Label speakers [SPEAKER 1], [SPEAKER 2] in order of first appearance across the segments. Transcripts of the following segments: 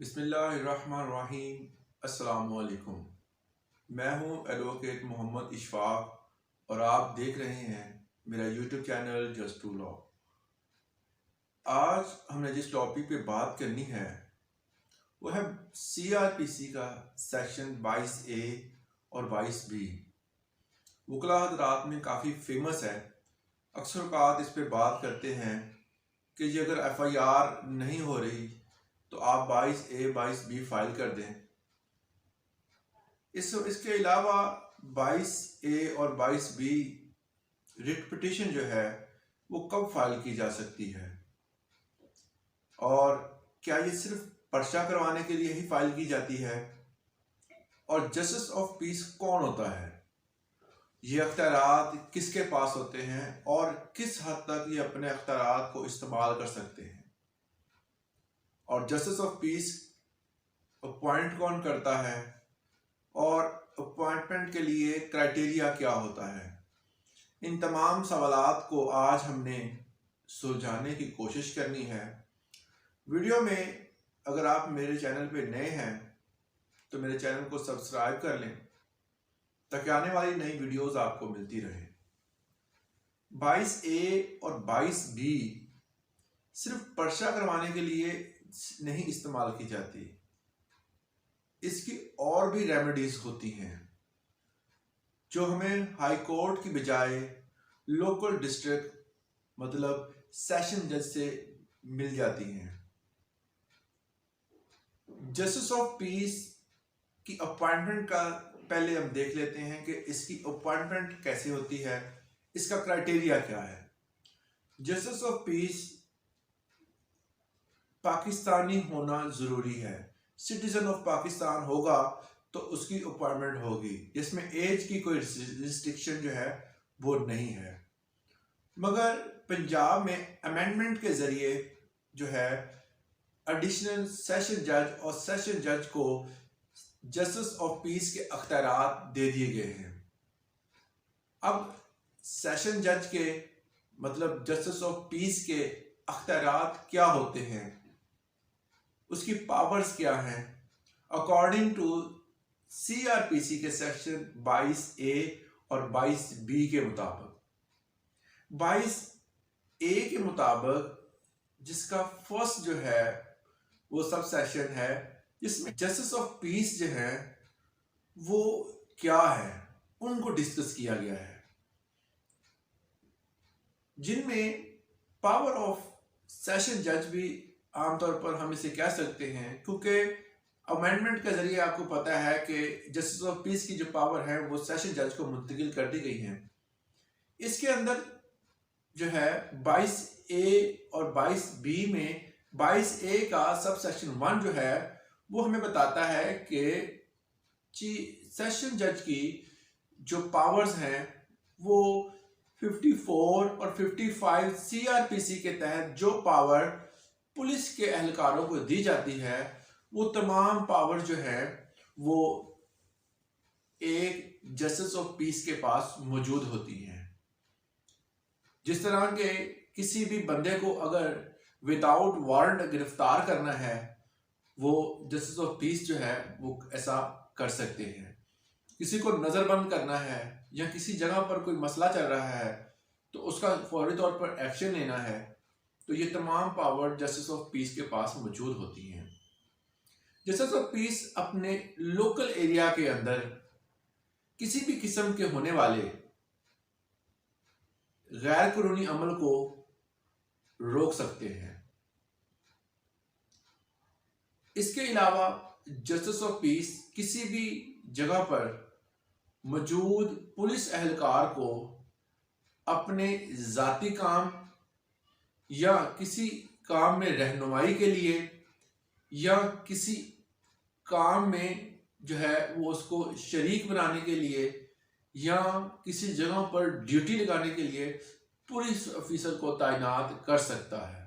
[SPEAKER 1] बिस्मिल्लाहिर्रहमानिर्रहीम। अस्सलामुअलैकुम। मैं हूं एडवोकेट मोहम्मद इशफाक और आप देख रहे हैं मेरा YouTube channel just to law. आज हमने जिस टॉपिक पे बात करनी है वो है CRPC का सेक्शन 22A और 22B। वकला हज़रात में काफ़ी फेमस है। अक्सर औक़ात इस पे बात करते हैं कि ये अगर FIR नहीं हो रही तो आप 22A 22B फाइल कर दें। इसके अलावा 22A और 22B रिट पिटीशन जो है वो कब फाइल की जा सकती है और क्या ये सिर्फ पर्चा करवाने के लिए ही फाइल की जाती है, और जस्टिस ऑफ पीस कौन होता है, ये अख्तियारात किसके पास होते हैं और किस हद तक ये अपने अख्तियारात को इस्तेमाल कर सकते हैं, और जस्टिस ऑफ पीस अपॉइंट कौन करता है और अपॉइंटमेंट के लिए क्राइटेरिया क्या होता है। इन तमाम सवालात को आज हमने सुलझाने की कोशिश करनी है। वीडियो में अगर आप मेरे चैनल पे नए हैं तो मेरे चैनल को सब्सक्राइब कर लें ताकि आने वाली नई वीडियोस आपको मिलती रहे। 22A और 22B सिर्फ पर्चा करवाने के लिए नहीं इस्तेमाल की जाती, इसकी और भी रेमेडीज होती हैं जो हमें हाई कोर्ट की बजाय लोकल डिस्ट्रिक्ट मतलब सेशन जज से मिल जाती हैं। जस्टिस ऑफ पीस की अपॉइंटमेंट का पहले हम देख लेते हैं कि इसकी अपॉइंटमेंट कैसे होती है, इसका क्राइटेरिया क्या है। जस्टिस ऑफ पीस पाकिस्तानी होना जरूरी है। सिटीजन ऑफ पाकिस्तान होगा तो उसकी अपॉइंटमेंट होगी, जिसमें एज की कोई रिस्ट्रिक्शन जो है वो नहीं है। मगर पंजाब में अमेंडमेंट के जरिए जो है एडिशनल सेशन जज और सेशन जज को जस्टिस ऑफ पीस के अख्तियारात दे दिए गए हैं। अब सेशन जज के मतलब जस्टिस ऑफ पीस के अख्तियारात क्या होते हैं, उसकी पावर्स क्या हैं, अकॉर्डिंग टू CRPC के सेक्शन 22A और 22B के मुताबिक। 22A के मुताबिक जिसका फर्स्ट जो है वो सब सेक्शन है जिसमें जस्टिस ऑफ पीस जो है वो क्या है उनको डिस्कस किया गया है, जिनमें पावर ऑफ सेशन जज भी आमतौर पर हम इसे कह सकते हैं, क्योंकि अमेंडमेंट के जरिए आपको पता है कि जस्टिस ऑफ पीस की जो पावर है वो सेशन जज को मुंतकिल कर दी गई है। इसके अंदर जो है 22A और 22B में 22A का सब सेक्शन 1 जो है वो हमें बताता है कि सेशन जज की जो पावर्स हैं वो 54 और 55 CRPC के तहत जो पावर पुलिस के एहलकारों को दी जाती है वो तमाम पावर जो है वो एक जस्टिस ऑफ पीस के पास मौजूद होती हैं। जिस तरह के किसी भी बंदे को अगर विदाउट वारंट गिरफ्तार करना है वो जस्टिस ऑफ पीस जो है वो ऐसा कर सकते हैं। किसी को नजरबंद करना है या किसी जगह पर कोई मसला चल रहा है तो उसका फौरी तौर पर एक्शन लेना है, तो ये तमाम पावर जस्टिस ऑफ पीस के पास मौजूद होती हैं। जस्टिस ऑफ पीस अपने लोकल एरिया के अंदर किसी भी किस्म के होने वाले गैर कानूनी अमल को रोक सकते हैं। इसके अलावा जस्टिस ऑफ पीस किसी भी जगह पर मौजूद पुलिस एहलकार को अपने जाती काम या किसी काम में रहनुमाई के लिए या किसी काम में जो है वो उसको शरीक बनाने के लिए या किसी जगह पर ड्यूटी लगाने के लिए पुलिस ऑफिसर को तैनात कर सकता है।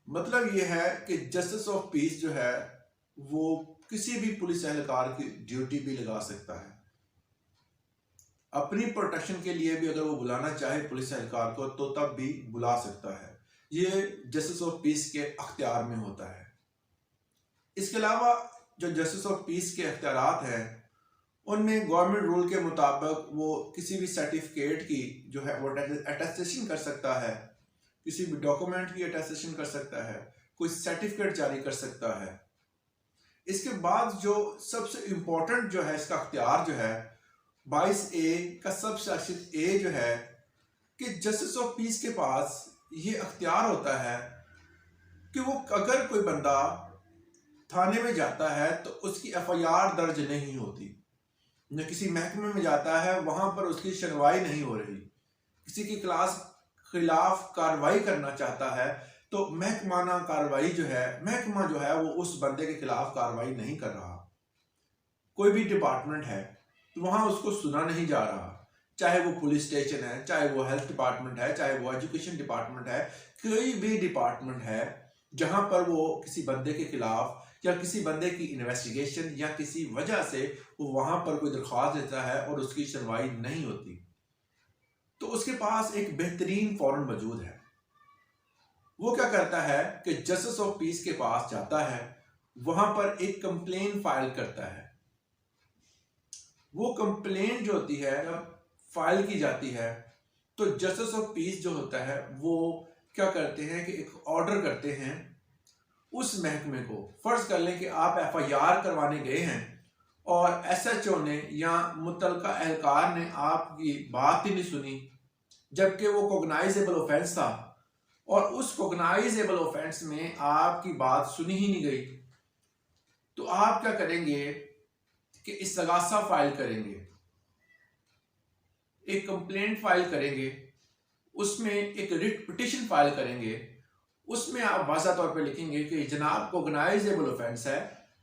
[SPEAKER 1] मतलब ये है कि जस्टिस ऑफ पीस जो है वो किसी भी पुलिस एहलकार की ड्यूटी भी लगा सकता है। अपनी प्रोटेक्शन के लिए भी अगर वो बुलाना चाहे पुलिस एहलकार को तो तब भी बुला सकता है। ये जस्टिस ऑफ पीस के अख्तियार में होता है। इसके अलावा जो जस्टिस ऑफ पीस के अख्तियारात हैं उनमें गवर्नमेंट रूल के मुताबिक वो किसी भी सर्टिफिकेट की जो है वो अटेस्टेशन कर सकता है, किसी भी डॉक्यूमेंट की अटेस्टेशन कर सकता है, कोई सर्टिफिकेट जारी कर सकता है। इसके बाद जो सबसे इम्पोर्टेंट जो है इसका अख्तियार जो है 22A का सब सेक्शन ए जो है कि जस्टिस ऑफ पीस के पास ये अख्तियार होता है कि वो अगर कोई बंदा थाने में जाता है तो उसकी FIR दर्ज नहीं होती, न किसी महकमे में जाता है वहां पर उसकी सुनवाई नहीं हो रही, किसी की क्लास खिलाफ कार्रवाई करना चाहता है तो महकमाना कार्रवाई जो है महकमा जो है वो उस बंदे के खिलाफ कार्रवाई नहीं कर रहा। कोई भी डिपार्टमेंट है तो वहां उसको सुना नहीं जा रहा, चाहे वो पुलिस स्टेशन है, चाहे वो हेल्थ डिपार्टमेंट है, चाहे वो एजुकेशन डिपार्टमेंट है, कोई भी डिपार्टमेंट है जहां पर वो किसी बंदे के खिलाफ या किसी बंदे की इन्वेस्टिगेशन या किसी वजह से वो वहां पर कोई दरख्वास्त देता है और उसकी सुनवाई नहीं होती तो उसके पास एक बेहतरीन फॉर्म मौजूद है। वो क्या करता है कि जस्टिस ऑफ पीस के पास जाता है, वहां पर एक कंप्लेन फाइल करता है। वो कंप्लेन जो होती है जब फाइल की जाती है तो जस्टिस ऑफ पीस जो होता है वो क्या करते हैं कि एक ऑर्डर करते हैं उस महकमे को। फर्ज कर लें कि आप FIR करवाने गए हैं और SHO ने या मुतलका एहलकार ने आपकी बात ही नहीं सुनी, जबकि वो कोगनाइजेबल ऑफेंस था और उस कोगनाइजेबल ऑफेंस में आपकी बात सुनी ही नहीं गई, तो आप क्या करेंगे कि इस्तगासा फाइल करेंगे, एक कंप्लेंट फाइल करेंगे, उसमें एक रिट पिटिशन फाइल करेंगे। उसमें आप वाज़ा तौर पे लिखेंगे कि जनाब कोगनाइजेबल ऑफेंस है,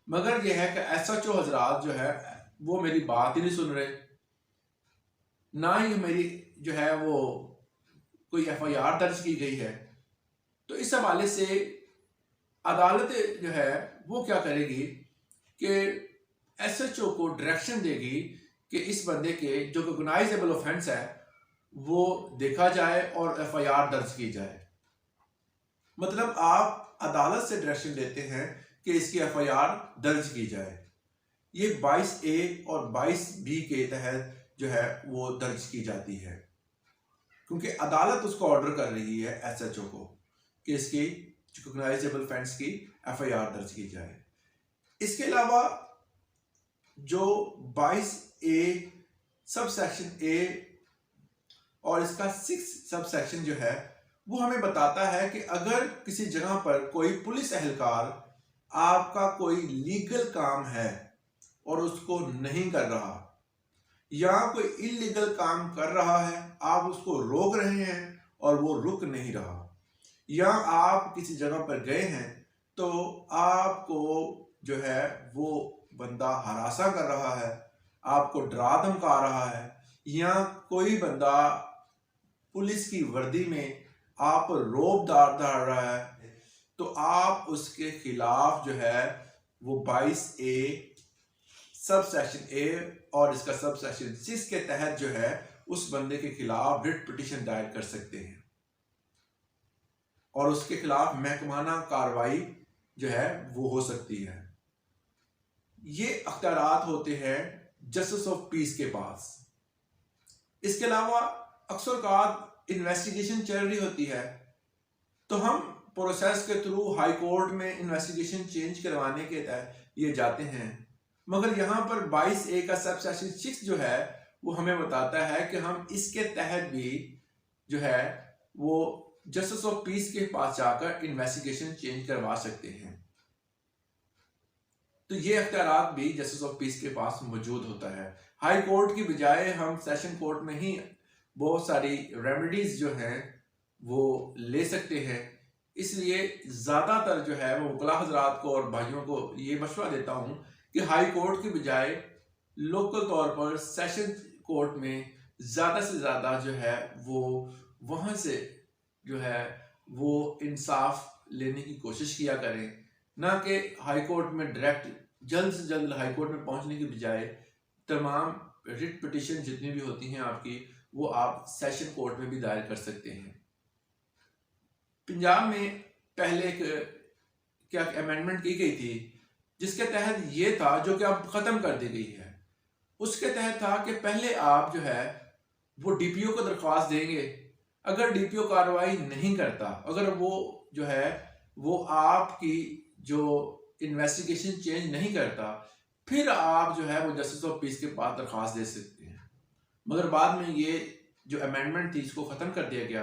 [SPEAKER 1] मगर यह है कि SHO हजरात जो है वो मेरी बात ही नहीं सुन रहे, ना ही मेरी जो है वो कोई FIR दर्ज की गई है। तो इस हवाले से अदालत जो है वो क्या करेगी कि SHO को डायरेक्शन देगी कि इस बंदे के जो कोगनाइजेबल ऑफेंस है वो देखा जाए और FIR दर्ज की जाए। मतलब आप अदालत से डायरेक्शन देते हैं कि इसकी FIR दर्ज की जाए। ये 22A और 22B के तहत जो है वो दर्ज की जाती है, क्योंकि अदालत उसको ऑर्डर कर रही है SHO को कि इसकी कोगनाइजेबल ऑफेंस की FIR दर्ज की जाए। इसके अलावा जो 22A सब सेक्शन A और इसका 6 सब सेक्शन जो है वो हमें बताता है कि अगर किसी जगह पर कोई पुलिस एहलकार आपका कोई लीगल काम है और उसको नहीं कर रहा, या कोई इलीगल काम कर रहा है आप उसको रोक रहे हैं और वो रुक नहीं रहा, या आप किसी जगह पर गए हैं तो आपको जो है वो बंदा हरासा कर रहा है, आपको डरा धमका रहा है, या कोई बंदा पुलिस की वर्दी में आप रोब डाल रहा है, तो आप उसके खिलाफ जो है वो 22A सब सेक्शन A और इसका सब सेक्शन 6 के तहत जो है उस बंदे के खिलाफ रिट पिटीशन दायर कर सकते हैं और उसके खिलाफ महकमाना कार्रवाई जो है वो हो सकती है। ये अख्तियारात होते हैं जस्टिस ऑफ पीस के पास। इसके अलावा अक्सर का इन्वेस्टिगेशन चल रही होती है तो हम प्रोसेस के थ्रू हाई कोर्ट में इन्वेस्टिगेशन चेंज करवाने के तहत ये जाते हैं, मगर यहाँ पर 22A का सब सेक्शन 6 जो है वो हमें बताता है कि हम इसके तहत भी जो है वो जस्टिस ऑफ पीस के पास जाकर इन्वेस्टिगेशन चेंज करवा सकते हैं। तो ये अख्तियारात भी जस्टिस ऑफ पीस के पास मौजूद होता है। हाई कोर्ट की बजाय हम सेशन कोर्ट में ही बहुत सारी रेमेडीज जो हैं वो ले सकते हैं। इसलिए ज़्यादातर जो है वो वकला हजरात को और भाइयों को ये मशवरा देता हूँ कि हाई कोर्ट की बजाय लोकल तौर पर सेशन कोर्ट में ज़्यादा से ज़्यादा जो है वो वहाँ से जो है वो इंसाफ लेने की कोशिश किया करें, ना कि हाई कोर्ट में डायरेक्ट जल्द से जल्द हाई कोर्ट में पहुँचने की बजाय तमाम रिट पिटीशन जितनी भी होती हैं आपकी वो आप सेशन कोर्ट में भी दायर कर सकते हैं। पंजाब में पहले एक क्या अमेंडमेंट की गई थी जिसके तहत ये था, जो कि अब खत्म कर दी गई है, उसके तहत था कि पहले आप जो है वो डीपीओ को दरख्वास्त देंगे। अगर डीपीओ कार्रवाई नहीं करता, अगर वो जो है वो आपकी जो इन्वेस्टिगेशन चेंज नहीं करता, फिर आप जो है वो जस्टिस ऑफ पीस के पास दरख्वास्त दे सकते हैं। मगर बाद में ये जो अमेंडमेंट थी इसको ख़त्म कर दिया गया।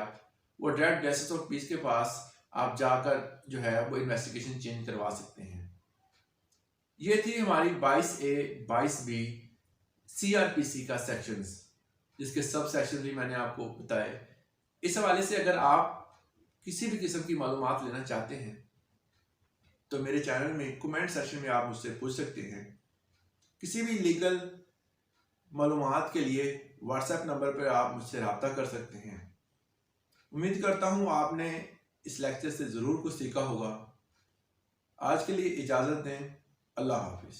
[SPEAKER 1] वो डायरेक्ट जस्टिस ऑफ पीस के पास आप जाकर जो है वो इन्वेस्टिगेशन चेंज करवा सकते हैं। ये थी हमारी 22A 22B CRPC का सेक्शंस, जिसके सब सेक्शन भी मैंने आपको बताए। इस हवाले से अगर आप किसी भी किस्म की मालूमात लेना चाहते हैं तो मेरे चैनल में कमेंट सेक्शन में आप मुझसे पूछ सकते हैं। किसी भी लीगल मालूमात के लिए व्हाट्सएप नंबर पर आप मुझसे रब्ता कर सकते हैं। उम्मीद करता हूँ आपने इस लेक्चर से ज़रूर कुछ सीखा होगा। आज के लिए इजाज़त दें। अल्लाह हाफिज़।